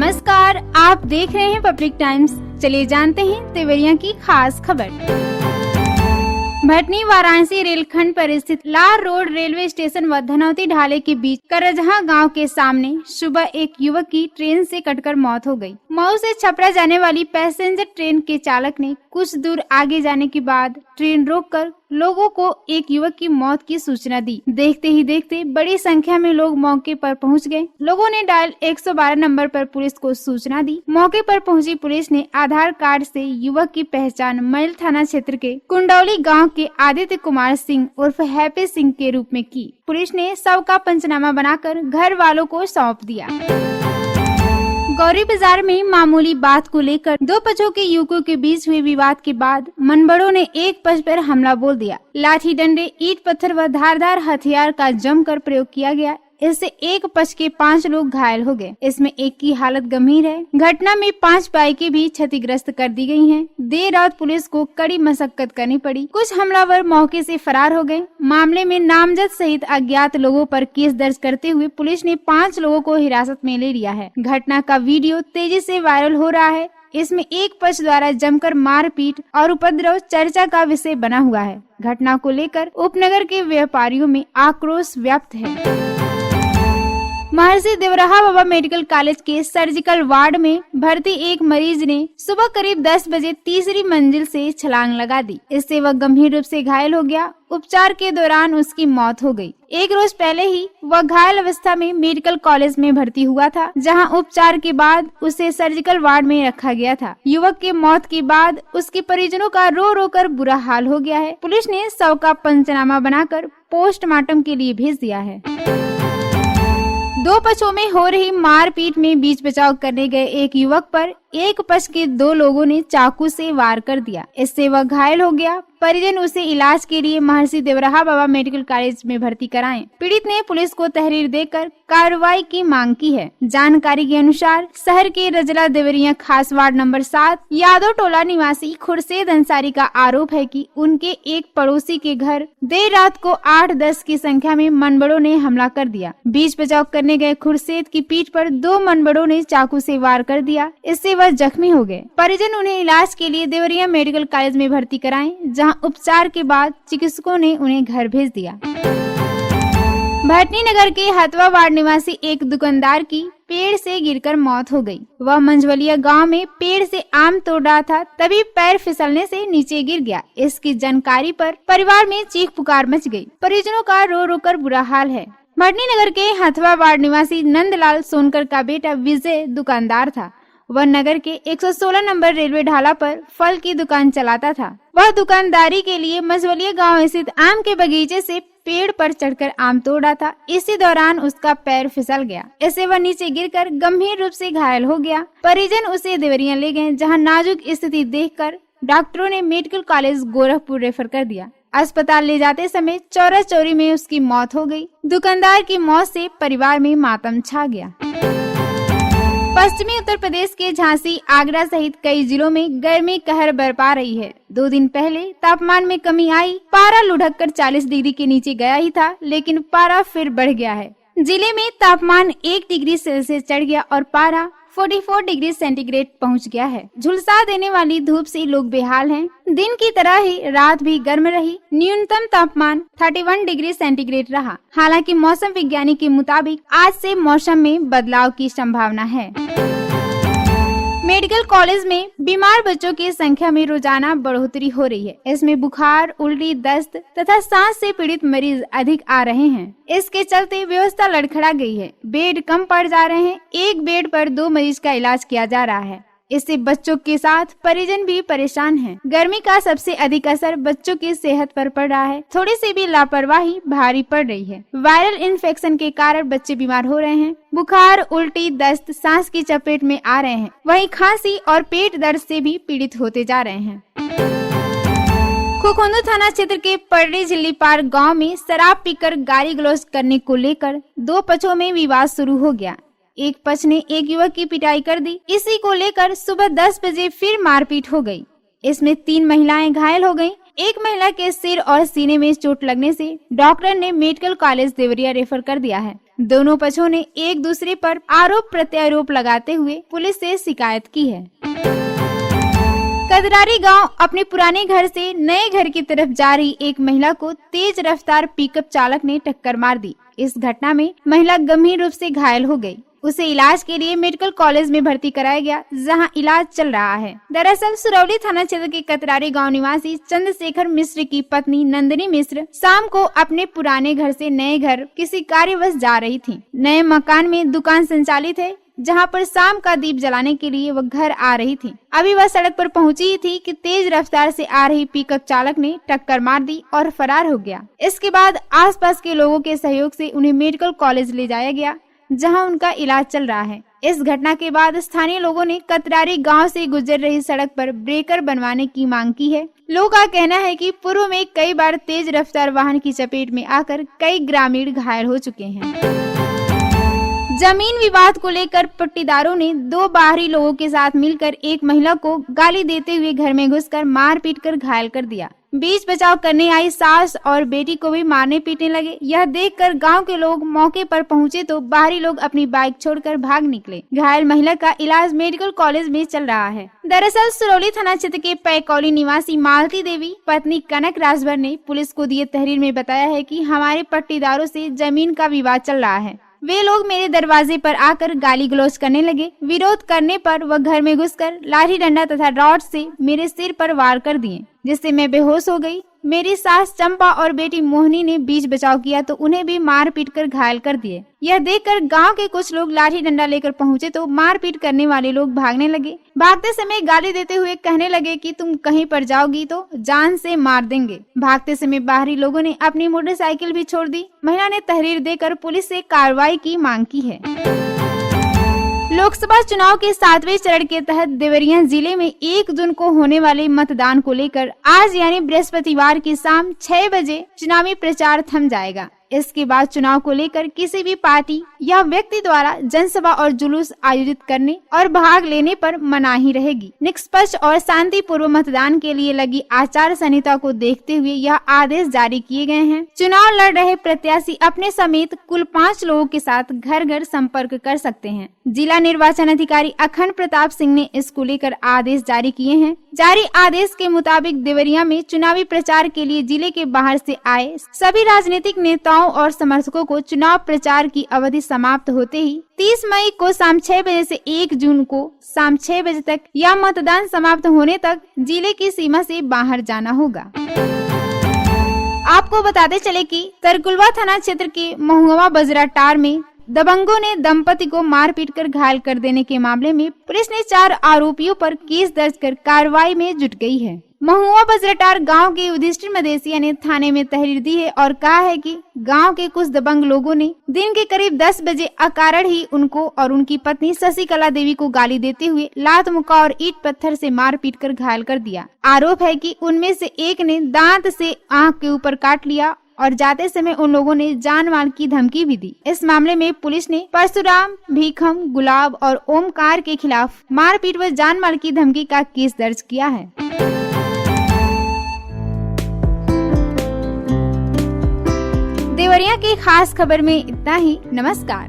नमस्कार, आप देख रहे हैं पब्लिक टाइम्स। चलिए जानते हैं देवरिया की खास खबर। भटनी वाराणसी रेलखंड पर स्थित लार रोड रेलवे स्टेशन व धनौती ढाले के बीच करजहा गांव के सामने सुबह एक युवक की ट्रेन से कटकर मौत हो गई। मऊ से छपरा जाने वाली पैसेंजर ट्रेन के चालक ने कुछ दूर आगे जाने के बाद ट्रेन रोककर लोगों को एक युवक की मौत की सूचना दी। देखते ही देखते बड़ी संख्या में लोग मौके पर पहुंच गए। लोगों ने डायल 112 नंबर पर पुलिस को सूचना दी। मौके पर पहुंची पुलिस ने आधार कार्ड से युवक की पहचान मैल थाना क्षेत्र के कुंडौली गांव के आदित्य कुमार सिंह उर्फ हैप्पी सिंह के रूप में की। पुलिस ने शव का पंचनामा बनाकर घर वालों को सौंप दिया। गौरी बाजार में मामूली बात को लेकर दो पक्षों के युवकों के बीच हुए विवाद के बाद मनबड़ों ने एक पक्ष पर हमला बोल दिया। लाठी डंडे, ईंट पत्थर व धारदार हथियार का जमकर प्रयोग किया गया। इससे एक पक्ष के 5 लोग घायल हो गए। इसमें एक की हालत गंभीर है। घटना में 5 बाइकें भी क्षतिग्रस्त कर दी गई हैं। देर रात पुलिस को कड़ी मशक्कत करनी पड़ी। कुछ हमलावर मौके से फरार हो गए। मामले में नामजद सहित अज्ञात लोगों पर केस दर्ज करते हुए पुलिस ने 5 लोगों को हिरासत में ले लिया है। घटना का वीडियो तेजी से वायरल हो रहा है। इसमें एक पक्ष द्वारा जमकर मारपीट और उपद्रव चर्चा का विषय बना हुआ है। घटना को लेकर उपनगर के व्यापारियों में आक्रोश व्याप्त है। महर्षि देवराहा बाबा मेडिकल कॉलेज के सर्जिकल वार्ड में भर्ती एक मरीज ने सुबह करीब 10 बजे तीसरी मंजिल से छलांग लगा दी। इससे वह गंभीर रूप से घायल हो गया। उपचार के दौरान उसकी मौत हो गई। एक रोज पहले ही वह घायल अवस्था में मेडिकल कॉलेज में भर्ती हुआ था, जहां उपचार के बाद उसे सर्जिकल वार्ड में रखा गया था। युवक के मौत के बाद उसके परिजनों का रो रो कर बुरा हाल हो गया है। पुलिस ने शव का पंचनामा बनाकर पोस्टमार्टम के लिए भेज दिया है। दो पक्षों में हो रही मारपीट में बीच बचाव करने गए एक युवक पर एक पक्ष के 2 लोगों ने चाकू से वार कर दिया। इससे वह घायल हो गया। परिजन उसे इलाज के लिए महर्षि देवराहा बाबा मेडिकल कॉलेज में भर्ती कराएं। पीड़ित ने पुलिस को तहरीर देकर कार्रवाई की मांग की है। जानकारी के अनुसार शहर के रजला देवरिया खास वार्ड नंबर 7 यादव टोला निवासी खुर्शीद अंसारी का आरोप है कि उनके एक पड़ोसी के घर देर रात को 8-10 की संख्या में मनबड़ों ने हमला कर दिया। बीच बचाव करने गए खुर्शीद की पीठ पर 2 मनबड़ों ने चाकू से वार कर दिया। इससे वह जख्मी हो गए। परिजन उन्हें इलाज के लिए देवरिया मेडिकल कॉलेज में भर्ती कराएं, जहां उपचार के बाद चिकित्सकों ने उन्हें घर भेज दिया। भटनी नगर के हथवा वार्ड निवासी एक दुकानदार की पेड़ से गिरकर मौत हो गई। वह मंझवलिया गांव में पेड़ से आम तोड़ रहा था, तभी पैर फिसलने से नीचे गिर गया। इसकी जानकारी पर परिवार में चीख पुकार मच गई। परिजनों का रो रो कर बुरा हाल है। भटनी नगर के हथवा वार्ड निवासी नंदलाल सोनकर का बेटा विजय दुकानदार था। वह नगर के 116 नंबर रेलवे ढाला पर फल की दुकान चलाता था। वह दुकानदारी के लिए मंझवलिया गांव स्थित आम के बगीचे से पेड़ पर चढ़कर आम तोड़ रहा था। इसी दौरान उसका पैर फिसल गया। इससे वह नीचे गिरकर गंभीर रूप से घायल हो गया। परिजन उसे देवरिया ले गए, जहां नाजुक स्थिति देखकर डॉक्टरों ने मेडिकल कॉलेज गोरखपुर रेफर कर दिया। अस्पताल ले जाते समय चौरा चौरी में उसकी मौत हो गई। दुकानदार की मौत से परिवार में मातम छा गया। पश्चिमी उत्तर प्रदेश के झांसी, आगरा सहित कई जिलों में गर्मी कहर बरपा रही है। 2 दिन पहले तापमान में कमी आई। पारा लुढ़क कर 40 डिग्री के नीचे गया ही था, लेकिन पारा फिर बढ़ गया है। जिले में तापमान 1 डिग्री सेल्सियस चढ़ गया और पारा 44 डिग्री सेंटीग्रेड पहुंच गया है। झुलसा देने वाली धूप से लोग बेहाल हैं। दिन की तरह ही रात भी गर्म रही। न्यूनतम तापमान 31 डिग्री सेंटीग्रेड रहा। हालांकि मौसम विज्ञानी के मुताबिक आज से मौसम में बदलाव की संभावना है। मेडिकल कॉलेज में बीमार बच्चों की संख्या में रोजाना बढ़ोतरी हो रही है। इसमें बुखार, उल्टी, दस्त तथा सांस से पीड़ित मरीज अधिक आ रहे हैं। इसके चलते व्यवस्था लड़खड़ा गई है। बेड कम पड़ जा रहे हैं। एक बेड पर 2 मरीज का इलाज किया जा रहा है। इससे बच्चों के साथ परिजन भी परेशान हैं। गर्मी का सबसे अधिक असर बच्चों की सेहत पर पड़ रहा है। थोड़ी सी भी लापरवाही भारी पड़ रही है। वायरल इन्फेक्शन के कारण बच्चे बीमार हो रहे हैं। बुखार, उल्टी, दस्त, सांस की चपेट में आ रहे हैं। वहीं खांसी और पेट दर्द से भी पीड़ित होते जा रहे हैं। खोखोंदू थाना क्षेत्र के पड़री झिल्ली पार गाँव में शराब पीकर गाली गलौज करने को लेकर 2 पक्षों में विवाद शुरू हो गया। एक पक्ष ने एक युवक की पिटाई कर दी। इसी को लेकर सुबह 10 बजे फिर मारपीट हो गई। इसमें 3 महिलाएं घायल हो गईं। एक महिला के सिर और सीने में चोट लगने से डॉक्टर ने मेडिकल कॉलेज देवरिया रेफर कर दिया है। दोनों पक्षों ने एक दूसरे पर आरोप प्रत्यारोप लगाते हुए पुलिस से शिकायत की है। कदरारी गांव अपने पुराने घर से नए घर की तरफ जा रही एक महिला को तेज रफ्तार पिकअप चालक ने टक्कर मार दी। इस घटना में महिला गंभीर रूप से घायल हो गई। उसे इलाज के लिए मेडिकल कॉलेज में भर्ती कराया गया, जहां इलाज चल रहा है। दरअसल सुरौली थाना क्षेत्र के कतरारी गांव निवासी चंद्रशेखर मिश्र की पत्नी नंदिनी मिश्र शाम को अपने पुराने घर से नए घर किसी कार्यवश जा रही थी। नए मकान में दुकान संचालित है, जहां पर शाम का दीप जलाने के लिए वह घर आ रही थी। अभी वह सड़क पर पहुंची ही थी कि तेज रफ्तार से आ रही पिकअप चालक ने टक्कर मार दी और फरार हो गया। इसके बाद आसपास के लोगों के सहयोग से उन्हें मेडिकल कॉलेज ले जाया गया, जहां उनका इलाज चल रहा है। इस घटना के बाद स्थानीय लोगों ने कतरारी गांव से गुजर रही सड़क पर ब्रेकर बनवाने की मांग की है। लोगों का कहना है कि पूर्व में कई बार तेज रफ्तार वाहन की चपेट में आकर कई ग्रामीण घायल हो चुके हैं। जमीन विवाद को लेकर पट्टीदारों ने दो बाहरी लोगों के साथ मिलकर एक महिला को गाली देते हुए घर में घुसकर मार पीट कर घायल कर दिया। बीच बचाव करने आई सास और बेटी को भी मारने पीटने लगे। यह देखकर गांव के लोग मौके पर पहुंचे तो बाहरी लोग अपनी बाइक छोड़कर भाग निकले। घायल महिला का इलाज मेडिकल कॉलेज में चल रहा है। दरअसल सुरौली थाना क्षेत्र के पैकौली निवासी मालती देवी पत्नी कनक राजभर ने पुलिस को दिए तहरीर में बताया है कि हमारे पट्टीदारों से जमीन का विवाद चल रहा है। वे लोग मेरे दरवाजे पर आकर गाली गलौज करने लगे। विरोध करने पर वह घर में घुसकर लाठी डंडा तथा रॉड से मेरे सिर पर वार कर दिए, जिससे मैं बेहोश हो गई। मेरी सास चंपा और बेटी मोहिनी ने बीच बचाव किया तो उन्हें भी मार पीट कर घायल कर दिए। यह देखकर गांव के कुछ लोग लाठी डंडा लेकर पहुंचे तो मार पीट करने वाले लोग भागने लगे। भागते समय गाली देते हुए कहने लगे कि तुम कहीं पर जाओगी तो जान से मार देंगे। भागते समय बाहरी लोगों ने अपनी मोटरसाइकिल भी छोड़ दी। महिला ने तहरीर देकर पुलिस से कार्रवाई की मांग की है। लोकसभा चुनाव के 7वें चरण के तहत देवरिया जिले में 1 जून को होने वाले मतदान को लेकर आज यानी बृहस्पतिवार की शाम 6 बजे चुनावी प्रचार थम जाएगा। इसके बाद चुनाव को लेकर किसी भी पार्टी या व्यक्ति द्वारा जनसभा और जुलूस आयोजित करने और भाग लेने पर मनाही रहेगी। निष्पक्ष और शांतिपूर्व मतदान के लिए लगी आचार संहिता को देखते हुए यह आदेश जारी किए गए हैं। चुनाव लड़ रहे प्रत्याशी अपने समेत कुल 5 लोगों के साथ घर घर संपर्क कर सकते हैं। जिला निर्वाचन अधिकारी अखंड प्रताप सिंह ने इसको लेकर आदेश जारी किए हैं। जारी आदेश के मुताबिक देवरिया में चुनावी प्रचार के लिए जिले के बाहर से आए सभी राजनीतिक नेताओं और समर्थकों को चुनाव प्रचार की अवधि समाप्त होते ही 30 मई को शाम 6 बजे से 1 जून को शाम 6 बजे तक या मतदान समाप्त होने तक जिले की सीमा से बाहर जाना होगा। आपको बताते चले कि तरकुलवा थाना क्षेत्र के महुआ बजराटार में दबंगों ने दंपति को मारपीट कर घायल कर देने के मामले में पुलिस ने 4 आरोपियों पर केस दर्ज कर कार्रवाई में जुट गई है। महुआ बजरटार गांव के युधिष्ठिर मदेसिया ने थाने में तहरीर दी है और कहा है कि गांव के कुछ दबंग लोगों ने दिन के करीब 10 बजे अकारण ही उनको और उनकी पत्नी शशिकला देवी को गाली देते हुए लात मुक्का और ईंट पत्थर से मार पीट कर घायल कर दिया। आरोप है कि उनमें से एक ने दांत से आंख के ऊपर काट लिया और जाते समय उन लोगों ने जान मार की धमकी भी दी। इस मामले में पुलिस ने परशुराम, भीखम, गुलाब और ओमकार के खिलाफ मारपीट व जान मार की धमकी का केस दर्ज किया है। देवरिया की खास खबर में इतना ही। नमस्कार।